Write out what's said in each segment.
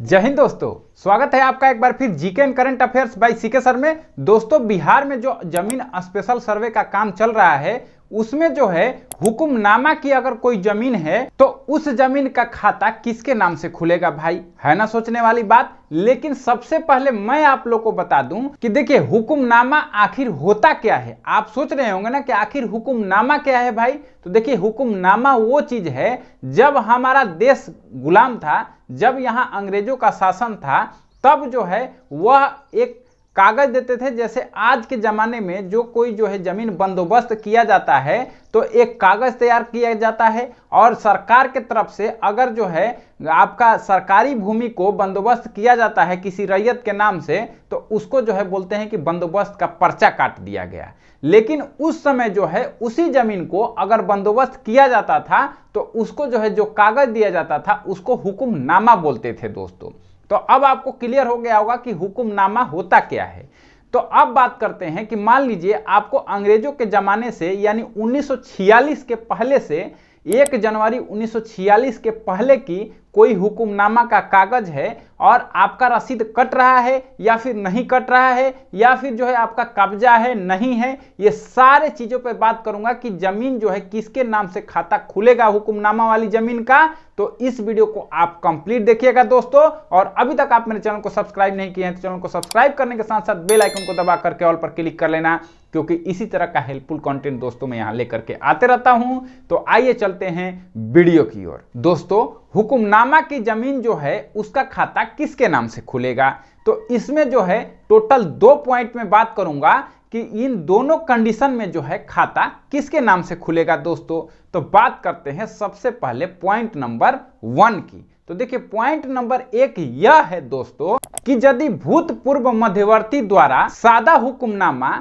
जय हिंद दोस्तों, स्वागत है आपका एक बार फिर GK and current affairs by CK sir में। दोस्तों, बिहार में जो जमीन स्पेशल सर्वे का काम चल रहा है उसमें जो है हुकुमनामा की अगर कोई जमीन है तो उस जमीन का खाता किसके नाम से खुलेगा भाई, है ना सोचने वाली बात। लेकिन सबसे पहले मैं आप लोग को बता दूं कि देखिए हुकुमनामा आखिर होता क्या है। आप सोच रहे होंगे ना कि आखिर हुकुमनामा क्या है भाई। तो देखिए हुकुमनामा वो चीज है जब हमारा देश गुलाम था, जब यहाँ अंग्रेजों का शासन था, तब जो है वह एक कागज देते थे। जैसे आज के जमाने में जो कोई जो है जमीन बंदोबस्त किया जाता है तो एक कागज तैयार किया जाता है और सरकार के तरफ से अगर जो है आपका सरकारी भूमि को बंदोबस्त किया जाता है किसी रैयत के नाम से तो उसको जो है बोलते हैं कि बंदोबस्त का पर्चा काट दिया गया। लेकिन उस समय जो है उसी जमीन को अगर बंदोबस्त किया जाता था तो उसको जो है जो कागज दिया जाता था उसको हुकुमनामा बोलते थे दोस्तों। तो अब आपको क्लियर हो गया होगा कि हुकुमनामा होता क्या है। तो अब बात करते हैं कि मान लीजिए आपको अंग्रेजों के जमाने से यानी 1946 के पहले से 1 जनवरी 1946 के पहले की कोई हुकुमनामा का कागज है और आपका रसीद कट रहा है या फिर नहीं कट रहा है या फिर जो है आपका कब्जा है नहीं है, ये सारे चीजों पे बात करूंगा कि जमीन जो है किसके नाम से खाता खुलेगा हुकुमनामा वाली जमीन का। तो इस वीडियो को आप कंप्लीट देखिएगा दोस्तों। और अभी तक आप मेरे चैनल को सब्सक्राइब नहीं किए हैं तो चैनल को सब्सक्राइब करने के साथ साथ बेल आइकन को दबा करके ऑल पर क्लिक कर लेना, क्योंकि इसी तरह का हेल्पफुल कंटेंट दोस्तों मैं यहाँ लेकर के आते रहता हूं। तो आइए चलते हैं वीडियो की ओर। दोस्तों, हुकुमनामा की जमीन जो है उसका खाता किसके नाम से खुलेगा, तो इसमें जो है टोटल 2 पॉइंट में बात करूंगा कि इन दोनों कंडीशन में जो है खाता किसके नाम से खुलेगा दोस्तों। तो बात करते हैं सबसे पहले पॉइंट नंबर 1 की। तो देखिए पॉइंट नंबर 1 यह है दोस्तों कि यदि भूतपूर्व मध्यवर्ती द्वारा सादा हुकुमनामा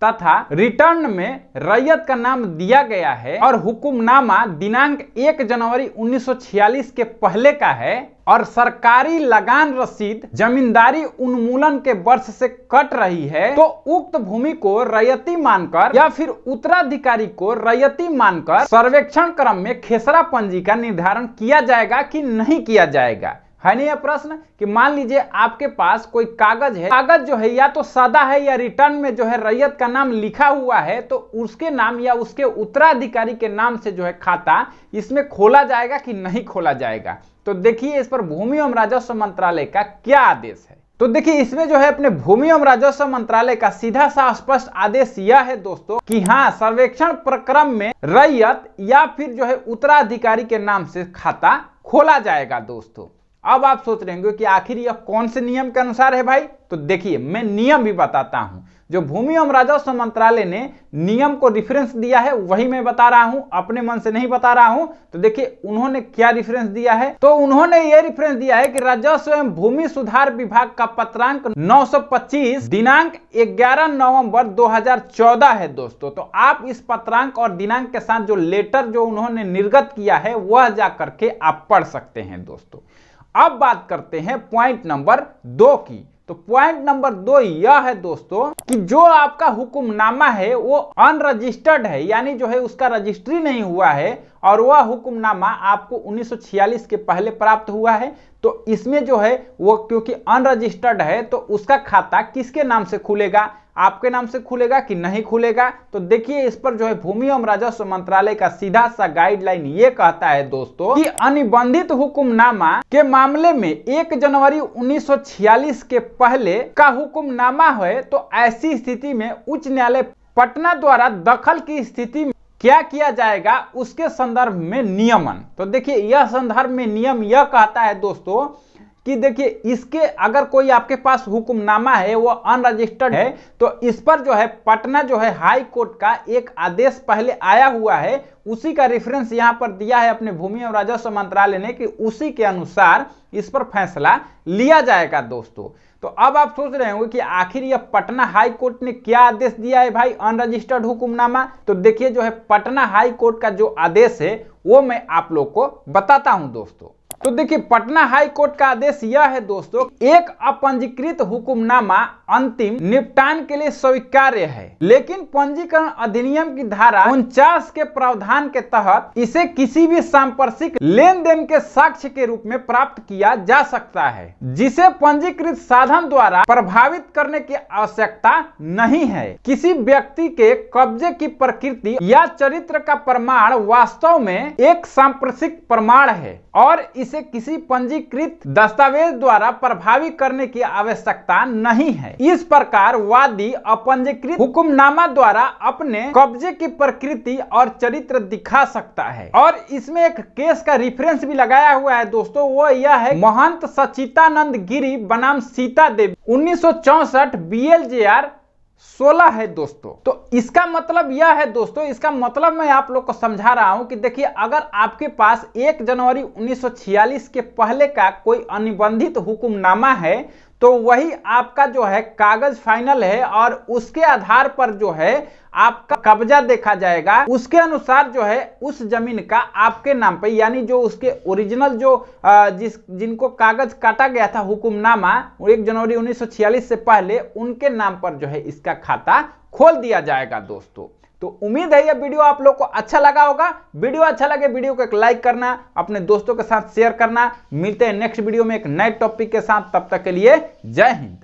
तथा रिटर्न में रैयत का नाम दिया गया है और हुकुमनामा दिनांक 1 जनवरी 1946 के पहले का है और सरकारी लगान रसीद जमींदारी उन्मूलन के वर्ष से कट रही है, तो उक्त भूमि को रैयती मानकर या फिर उत्तराधिकारी को रैयती मानकर सर्वेक्षण क्रम में खेसरा पंजी का निर्धारण किया जाएगा कि नहीं किया जाएगा। है नहीं यह प्रश्न कि मान लीजिए आपके पास कोई कागज है, कागज जो है या तो सादा है या रिटर्न में जो है रैयत का नाम लिखा हुआ है, तो उसके नाम या उसके उत्तराधिकारी के नाम से जो है खाता इसमें खोला जाएगा कि नहीं खोला जाएगा। तो देखिए इस पर भूमि एवं राजस्व मंत्रालय का क्या आदेश है। तो देखिए इसमें जो है अपने भूमि एवं राजस्व मंत्रालय का सीधा सा स्पष्ट आदेश यह है दोस्तों कि हाँ, सर्वेक्षण प्रक्रम में रैयत या फिर जो है उत्तराधिकारी के नाम से खाता खोला जाएगा दोस्तों। अब आप सोच रहे होंगे कि आखिर यह कौन से नियम के अनुसार है भाई। तो देखिए मैं नियम भी बताता हूं, जो भूमि एवं राजस्व मंत्रालय ने नियम को रेफरेंस दिया है वही मैं बता रहा हूं, अपने मन से नहीं बता रहा हूं। तो देखिए उन्होंने क्या रेफरेंस दिया है, तो उन्होंने ये रेफरेंस दिया है कि राजस्व एवं भूमि सुधार विभाग का पत्रांक 925 दिनांक 11 नवंबर 2014 है दोस्तों। तो आप इस पत्रांक और दिनांक के साथ जो लेटर जो उन्होंने निर्गत किया है वह जा करके आप पढ़ सकते हैं दोस्तों। अब बात करते हैं पॉइंट नंबर 2 की। तो पॉइंट नंबर 2 यह है दोस्तों कि जो आपका हुकुमनामा है वो अनरजिस्टर्ड है, यानी जो है उसका रजिस्ट्री नहीं हुआ है और वह हुकुमनामा आपको 1946 के पहले प्राप्त हुआ है, तो इसमें जो है वो क्योंकि अनरजिस्टर्ड है तो उसका खाता किसके नाम से खुलेगा, आपके नाम से खुलेगा कि नहीं खुलेगा। तो देखिए इस पर जो है भूमि एवं राजस्व मंत्रालय का सीधा सा गाइडलाइन ये कहता है दोस्तों कि अनिबंधित हुकुमनामा के मामले में 1 जनवरी 1946 के पहले का हुकुमनामा है तो ऐसी स्थिति में उच्च न्यायालय पटना द्वारा दखल की स्थिति में क्या किया जाएगा उसके संदर्भ में नियमन। तो देखिए यह संदर्भ में नियम यह कहता है दोस्तों कि देखिए इसके अगर कोई आपके पास हुकुमनामा है वो अनरजिस्टर्ड है तो इस पर जो है पटना जो है हाई कोर्ट का एक आदेश पहले आया हुआ है, उसी का रेफरेंस यहाँ पर दिया है अपने भूमि एवं राजस्व मंत्रालय ने कि उसी के अनुसार इस पर फैसला लिया जाएगा दोस्तों। तो अब आप सोच रहे होंगे कि आखिर यह पटना हाई कोर्ट ने क्या आदेश दिया है भाई अनरजिस्टर्ड हुकुमनामा। तो देखिए जो है पटना हाई कोर्ट का जो आदेश है वो मैं आप लोग को बताता हूं दोस्तों। तो देखिए पटना हाई कोर्ट का आदेश यह है दोस्तों, एक अपंजीकृत हुक्मनामा अंतिम निपटान के लिए स्वीकार्य है, लेकिन पंजीकरण अधिनियम की धारा 49 के प्रावधान के तहत इसे किसी भी सांप्रदायिक लेन देन के साक्ष्य के रूप में प्राप्त किया जा सकता है, जिसे पंजीकृत साधन द्वारा प्रभावित करने की आवश्यकता नहीं है। किसी व्यक्ति के कब्जे की प्रकृति या चरित्र का प्रमाण वास्तव में एक सांप्रदायिक प्रमाण है और इसे किसी पंजीकृत दस्तावेज द्वारा प्रभावित करने की आवश्यकता नहीं है। इस प्रकार वादी अपंजीकृत हुक्मनामा द्वारा अपने कब्जे की प्रकृति और चरित्र दिखा सकता है। और इसमें एक केस का रेफरेंस भी लगाया हुआ है दोस्तों, वो यह है महंत सचितानंद गिरी बनाम सीता देवी 1964 BLJR 16 है दोस्तों। तो इसका मतलब यह है दोस्तों, इसका मतलब मैं आप लोग को समझा रहा हूं कि देखिए अगर आपके पास 1 जनवरी 1946 के पहले का कोई अनिबंधित हुक्मनामा है तो वही आपका जो है कागज फाइनल है और उसके आधार पर जो है आपका कब्जा देखा जाएगा। उसके अनुसार जो है उस जमीन का आपके नाम पे, यानी जो उसके ओरिजिनल जो जिनको कागज काटा गया था हुक्मनामा 1 जनवरी 1946 से पहले, उनके नाम पर जो है इसका खाता खोल दिया जाएगा दोस्तों। तो उम्मीद है यह वीडियो आप लोग को अच्छा लगा होगा। वीडियो अच्छा लगे वीडियो को एक लाइक करना, अपने दोस्तों के साथ शेयर करना। मिलते हैं नेक्स्ट वीडियो में एक नए टॉपिक के साथ, तब तक के लिए जय हिंद।